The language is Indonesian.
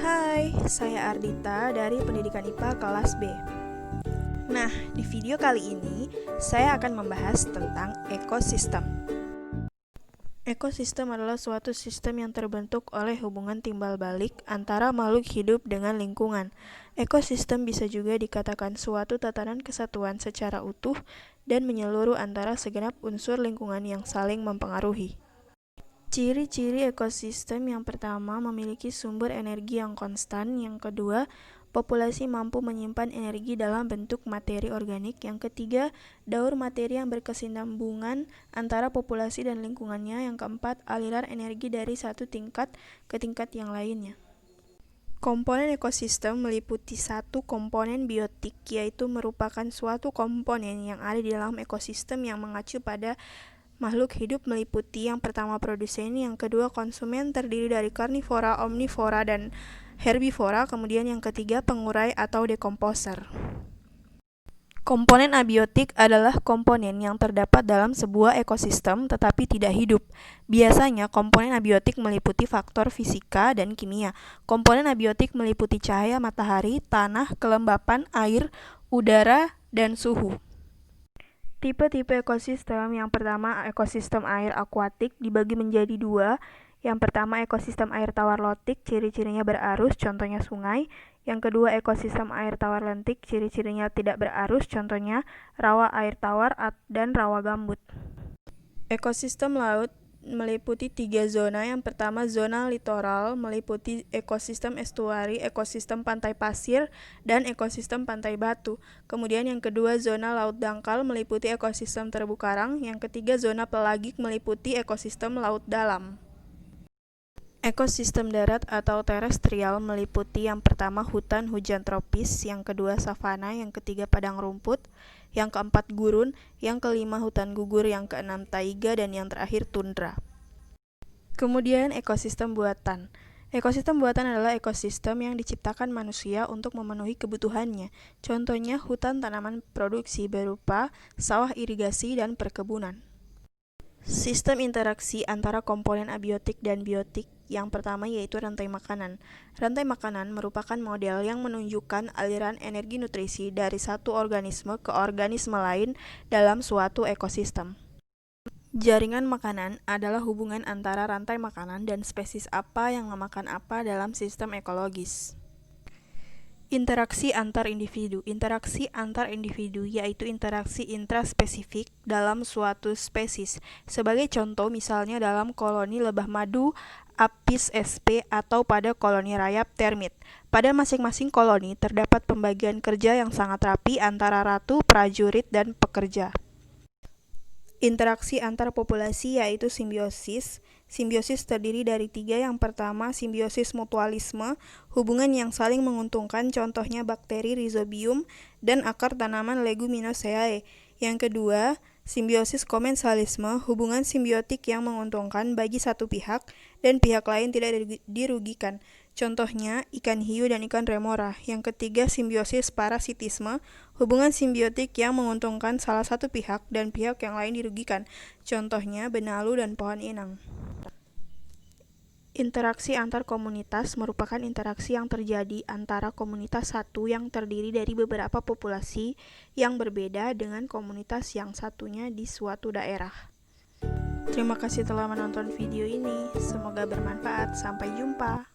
Hai, saya Ardita dari Pendidikan IPA kelas B. Nah, di video kali ini saya akan membahas tentang ekosistem. Ekosistem adalah suatu sistem yang terbentuk oleh hubungan timbal balik antara makhluk hidup dengan lingkungan. Ekosistem bisa juga dikatakan suatu tatanan kesatuan secara utuh dan menyeluruh antara segenap unsur lingkungan yang saling mempengaruhi. Ciri-ciri ekosistem yang pertama memiliki sumber energi yang konstan, yang kedua populasi mampu menyimpan energi dalam bentuk materi organik, yang ketiga daur materi yang berkesinambungan antara populasi dan lingkungannya, yang keempat aliran energi dari satu tingkat ke tingkat yang lainnya. Komponen ekosistem meliputi satu komponen biotik, yaitu merupakan suatu komponen yang ada di dalam ekosistem yang mengacu pada makhluk hidup meliputi yang pertama produsen, yang kedua konsumen terdiri dari karnivora, omnivora, dan herbivora, kemudian yang ketiga pengurai atau dekomposer. Komponen abiotik adalah komponen yang terdapat dalam sebuah ekosistem tetapi tidak hidup. Biasanya komponen abiotik meliputi faktor fisika dan kimia. Komponen abiotik meliputi cahaya matahari, tanah, kelembapan, air, udara, dan suhu. Tipe-tipe ekosistem, yang pertama ekosistem air akuatik dibagi menjadi dua. Yang pertama ekosistem air tawar lotik, ciri-cirinya berarus, contohnya sungai. Yang kedua ekosistem air tawar lentik, ciri-cirinya tidak berarus, contohnya rawa air tawar dan rawa gambut. Ekosistem laut meliputi tiga zona. Yang pertama zona litoral meliputi ekosistem estuari, ekosistem pantai pasir, dan ekosistem pantai batu. Kemudian yang kedua zona laut dangkal meliputi ekosistem terumbu karang. Yang ketiga zona pelagik meliputi ekosistem laut dalam. Ekosistem darat atau terestrial meliputi yang pertama hutan hujan tropis, yang kedua savana, yang ketiga padang rumput, yang keempat gurun, yang kelima hutan gugur, yang keenam taiga, dan yang terakhir tundra. Kemudian ekosistem buatan. Ekosistem buatan adalah ekosistem yang diciptakan manusia untuk memenuhi kebutuhannya. Contohnya hutan tanaman produksi berupa sawah irigasi dan perkebunan. Sistem interaksi antara komponen abiotik dan biotik. Yang pertama yaitu rantai makanan. Rantai makanan merupakan model yang menunjukkan aliran energi nutrisi dari satu organisme ke organisme lain dalam suatu ekosistem. Jaringan makanan adalah hubungan antara rantai makanan dan spesies apa yang memakan apa dalam sistem ekologis. Interaksi antar individu. Interaksi antar individu yaitu interaksi intraspesifik dalam suatu spesies. Sebagai contoh misalnya dalam koloni lebah madu Apis sp atau pada koloni rayap termit. Pada masing-masing koloni terdapat pembagian kerja yang sangat rapi antara ratu, prajurit, dan pekerja. Interaksi antar populasi yaitu simbiosis. Simbiosis terdiri dari tiga. Yang pertama, simbiosis mutualisme, hubungan yang saling menguntungkan, contohnya bakteri Rhizobium dan akar tanaman Leguminosae. Yang kedua, simbiosis komensalisme, hubungan simbiotik yang menguntungkan bagi satu pihak dan pihak lain tidak dirugikan. Contohnya ikan hiu dan ikan remora. Yang ketiga, simbiosis parasitisme, hubungan simbiotik yang menguntungkan salah satu pihak dan pihak yang lain dirugikan. Contohnya benalu dan pohon inang. Interaksi antar komunitas merupakan interaksi yang terjadi antara komunitas satu yang terdiri dari beberapa populasi yang berbeda dengan komunitas yang satunya di suatu daerah. Terima kasih telah menonton video ini. Semoga bermanfaat. Sampai jumpa.